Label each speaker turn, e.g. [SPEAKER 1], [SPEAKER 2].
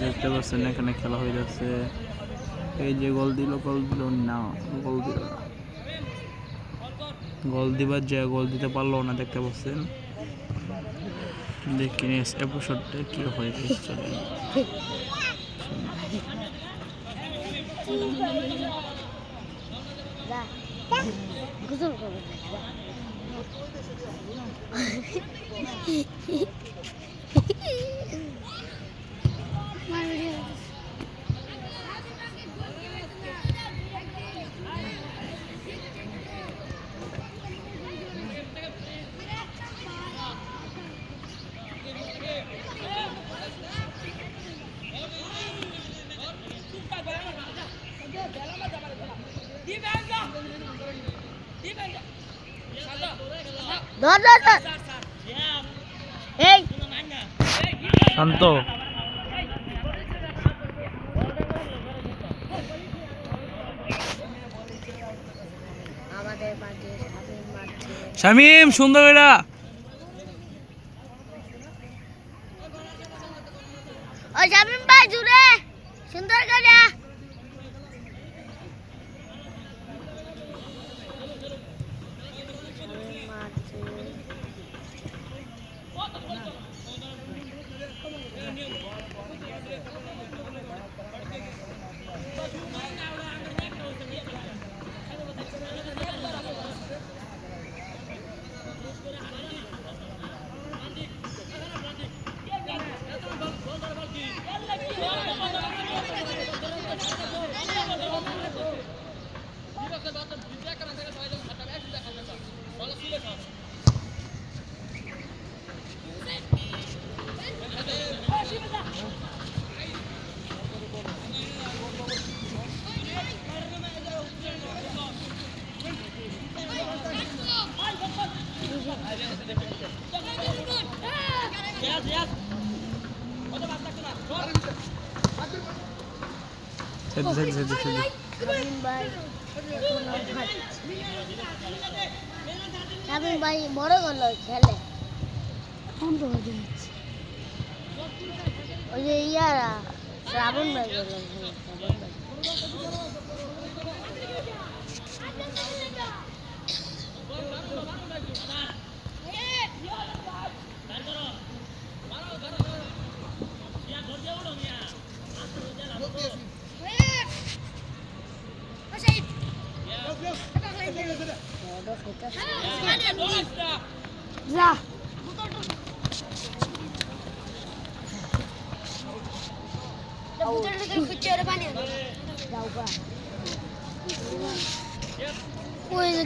[SPEAKER 1] দেখতে পাচ্ছেন এখানে খেলা হয়ে যাচ্ছে। এই যে গোল দিল না, গোল দিবার যে গোল দিতে পারলো না, দেখতে পাচ্ছেন। দেখি এপিসোডটা কি হয়ে গেছে। শান্ত শামিম, সুন্দর এটা
[SPEAKER 2] ও শামিম ভাই জুড়ে সুন্দর করে শামিম ভাই বড় গেল খেলে ওই যে ইয়ারা শ্রাবণ ভাই গেল যা ওই যে